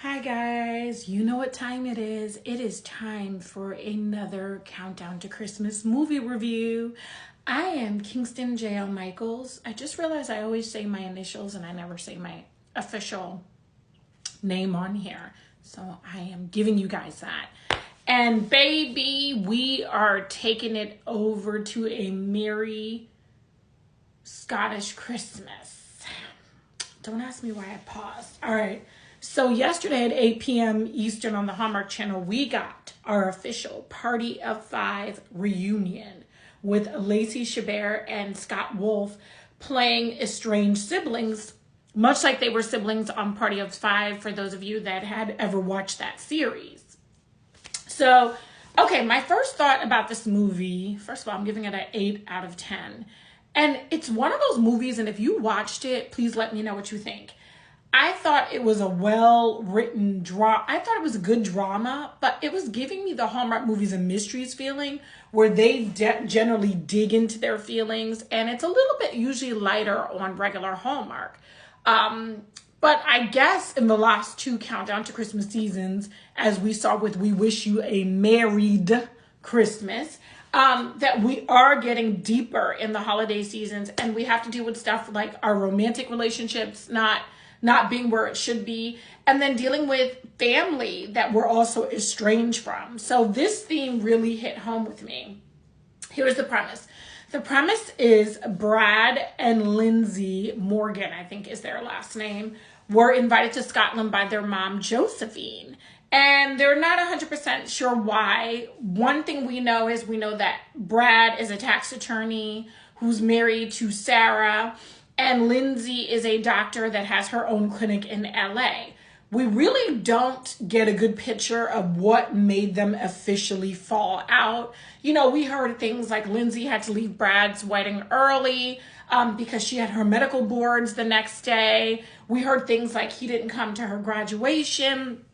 Hi guys, you know what time it is. It is time for another countdown to Christmas movie review. I am Kingston J.L. Michaels. I just realized I always say my initials and I never say my official name on here. So I am giving you guys that. And baby, we are taking it over to a merry Scottish Christmas. Don't ask me why I paused. All right. So yesterday at 8 p.m. Eastern on the Hallmark channel, we got our official Party of Five reunion with Lacey Chabert and Scott Wolf playing estranged siblings, much like they were siblings on Party of Five, for those of you that had ever watched that series. So, okay, my first thought about this movie, first of all, I'm giving it an 8 out of 10. And it's one of those movies, and if you watched it, please let me know what you think. I thought it was a well-written drama. I thought it was a good drama, but it was giving me the Hallmark movies and mysteries feeling where they generally dig into their feelings, and it's a little bit usually lighter on regular Hallmark. But I guess in the last two Countdown to Christmas seasons, as we saw with We Wish You a Merried Christmas, that we are getting deeper in the holiday seasons, and we have to deal with stuff like our romantic relationships not being where it should be, and then dealing with family that we're also estranged from. So this theme really hit home with me. Here's the premise. The premise is Brad and Lindsay Morgan, I think is their last name, were invited to Scotland by their mom, Josephine. And they're not 100% sure why. One thing we know is that Brad is a tax attorney who's married to Sarah, and Lindsay is a doctor that has her own clinic in LA. We really don't get a good picture of what made them officially fall out. You know, we heard things like Lindsay had to leave Brad's wedding early because she had her medical boards the next day. We heard things like he didn't come to her graduation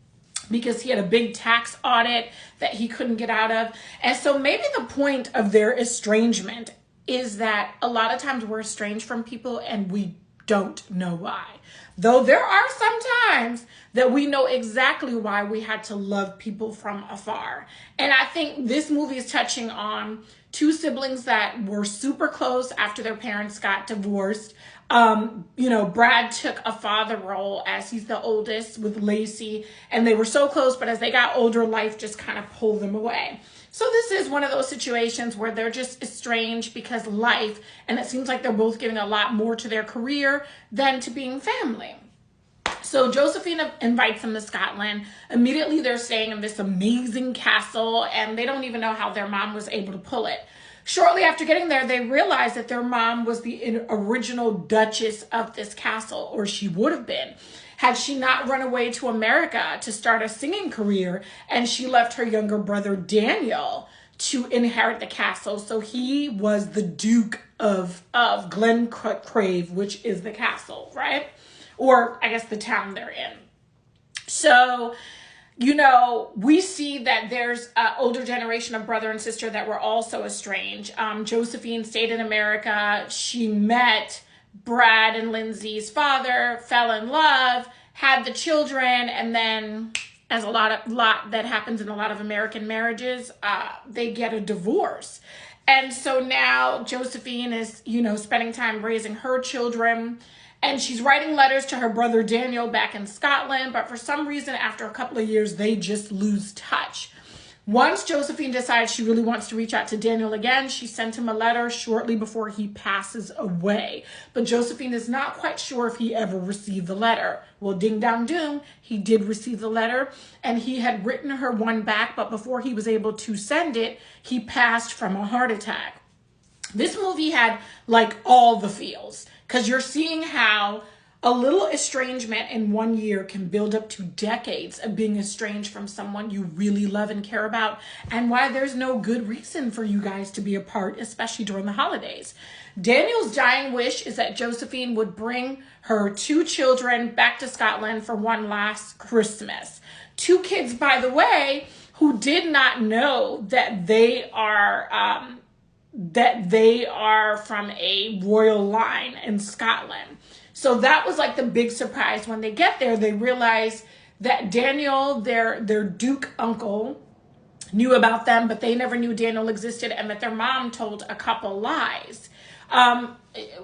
because he had a big tax audit that he couldn't get out of. And so maybe the point of their estrangement is that a lot of times we're estranged from people and we don't know why. Though there are some times that we know exactly why we had to love people from afar. And I think this movie is touching on two siblings that were super close after their parents got divorced. Brad took a father role as he's the oldest with Lacey, and they were so close, but as they got older, life just kind of pulled them away. So this is one of those situations where they're just estranged because life, and it seems like they're both giving a lot more to their career than to being family. So Josephine invites them to Scotland. Immediately they're staying in this amazing castle, and they don't even know how their mom was able to pull it. Shortly after getting there, they realize that their mom was the original Duchess of this castle, or she would have been, had she not run away to America to start a singing career, and she left her younger brother Daniel to inherit the castle. So he was the Duke of Glencrave, which is the castle, right? Or I guess the town they're in. So, we see that there's an older generation of brother and sister that were also estranged. Josephine stayed in America. She met Brad and Lindsay's father, fell in love, had the children, and then, as a lot that happens in a lot of American marriages, they get a divorce. And so now Josephine is, spending time raising her children, and she's writing letters to her brother Daniel back in Scotland, but for some reason, after a couple of years, they just lose touch. Once Josephine decides she really wants to reach out to Daniel again, she sent him a letter shortly before he passes away. But Josephine is not quite sure if he ever received the letter. Well, ding dong doom, he did receive the letter, and he had written her one back, but before he was able to send it, he passed from a heart attack. This movie had like all the feels, because you're seeing how a little estrangement in 1 year can build up to decades of being estranged from someone you really love and care about, and why there's no good reason for you guys to be apart, especially during the holidays. Daniel's dying wish is that Josephine would bring her two children back to Scotland for one last Christmas. Two kids, by the way, who did not know that they are from a royal line in Scotland. So that was like the big surprise. When they get there, they realize that Daniel, their Duke uncle, knew about them, but they never knew Daniel existed, and that their mom told a couple lies.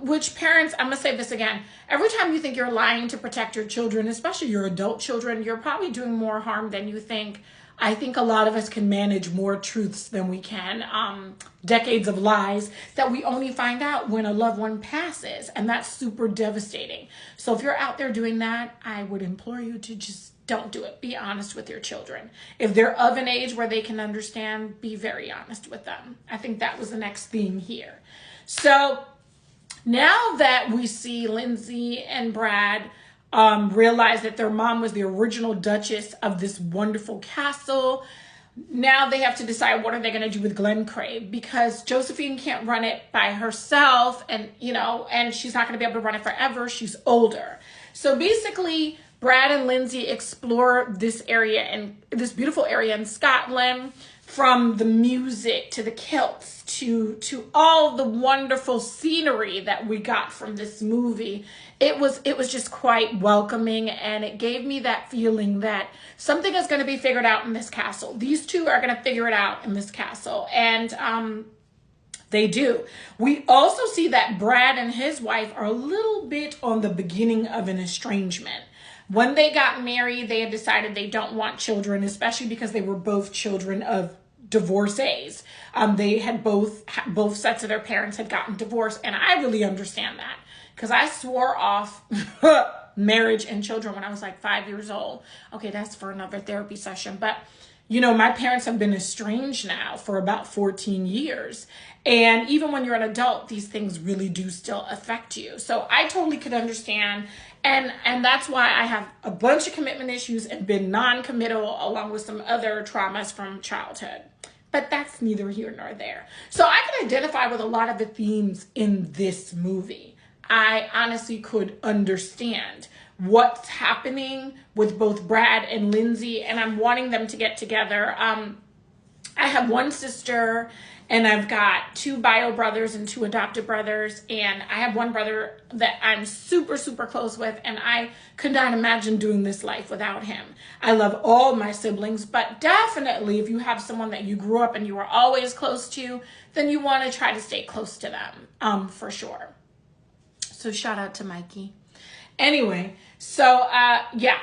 Which parents, I'm gonna say this again, every time you think you're lying to protect your children, especially your adult children, you're probably doing more harm than you think. I think a lot of us can manage more truths than we can decades of lies that we only find out when a loved one passes, and that's super devastating. So if you're out there doing that, I would implore you to just don't do it. Be honest with your children. If they're of an age where they can understand, be very honest with them. I think that was the next theme here. So now that we see Lindsay and Brad realize that their mom was the original Duchess of this wonderful castle, now they have to decide what are they going to do with Glencrave, because Josephine can't run it by herself, and and she's not going to be able to run it forever. She's older. So basically, Brad and Lindsay explore this area, and this beautiful area in Scotland, from the music to the kilts to all the wonderful scenery that we got from this movie. It was just quite welcoming, and it gave me that feeling that something is going to be figured out in this castle. These two are going to figure it out in this castle, and they do. We also see that Brad and his wife are a little bit on the beginning of an estrangement. When they got married, they had decided they don't want children, especially because they were both children of divorcees. They had both sets of their parents had gotten divorced, and I really understand that, because I swore off marriage and children when I was like 5 years old. Okay, that's for another therapy session. But my parents have been estranged now for about 14 years. And even when you're an adult, these things really do still affect you. So I totally could understand. And that's why I have a bunch of commitment issues and been non-committal, along with some other traumas from childhood. But that's neither here nor there. So I can identify with a lot of the themes in this movie. I honestly could understand what's happening with both Brad and Lindsay, and I'm wanting them to get together. I have one sister, and I've got 2 bio brothers and 2 adopted brothers, and I have one brother that I'm super, super close with, and I could not imagine doing this life without him. I love all my siblings, but definitely if you have someone that you grew up and you were always close to, then you want to try to stay close to them, for sure. So shout out to Mikey. Anyway, so yeah.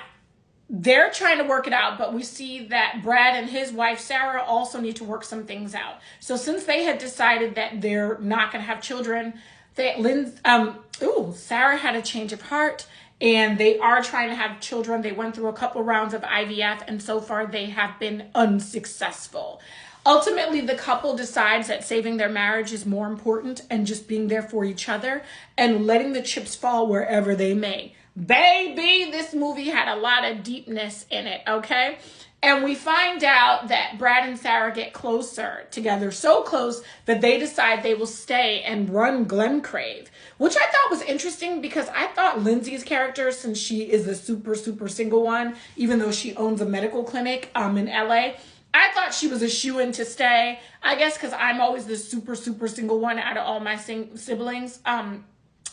They're trying to work it out, but we see that Brad and his wife, Sarah, also need to work some things out. So since they had decided that they're not going to have children, Sarah had a change of heart, and they are trying to have children. They went through a couple rounds of IVF, and so far they have been unsuccessful. Ultimately, the couple decides that saving their marriage is more important, and just being there for each other and letting the chips fall wherever they may. Baby, this movie had a lot of deepness in it, okay? And we find out that Brad and Sarah get closer together, so close that they decide they will stay and run Glencrave, which I thought was interesting, because I thought Lindsay's character, since she is the super, super single one, even though she owns a medical clinic in LA, I thought she was a shoo-in to stay. I guess because I'm always the super, super single one out of all my siblings.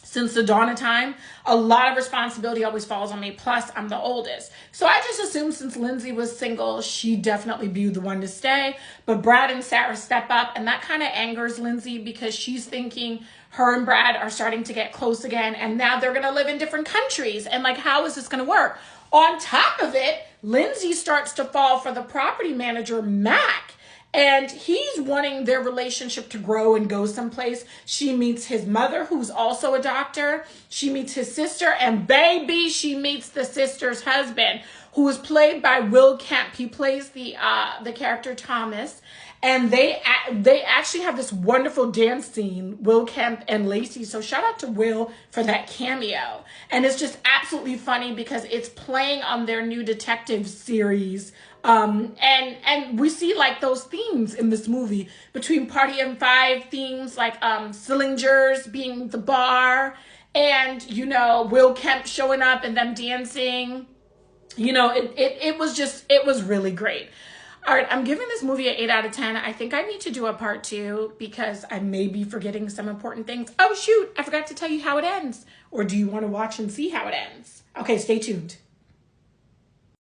Since the dawn of time, a lot of responsibility always falls on me. Plus, I'm the oldest. So I just assumed since Lindsay was single, she'd definitely be the one to stay. But Brad and Sarah step up, and that kind of angers Lindsay, because she's thinking her and Brad are starting to get close again, and now they're going to live in different countries. And like, how is this going to work? On top of it, Lindsay starts to fall for the property manager, Mac. And he's wanting their relationship to grow and go someplace. She meets his mother, who's also a doctor. She meets his sister, and baby, she meets the sister's husband, who is played by Will Kemp. He plays the character Thomas. And they actually have this wonderful dance scene, Will Kemp and Lacey. So shout out to Will for that cameo. And it's just absolutely funny because it's playing on their new detective series. And we see like those themes in this movie between Party and Five themes, like Sillinger's being the bar, and Will Kemp showing up and them dancing. It was really great. All right, I'm giving this movie an 8 out of 10. I think I need to do a part 2 because I may be forgetting some important things. Oh shoot, I forgot to tell you how it ends. Or do you want to watch and see how it ends? Okay, stay tuned.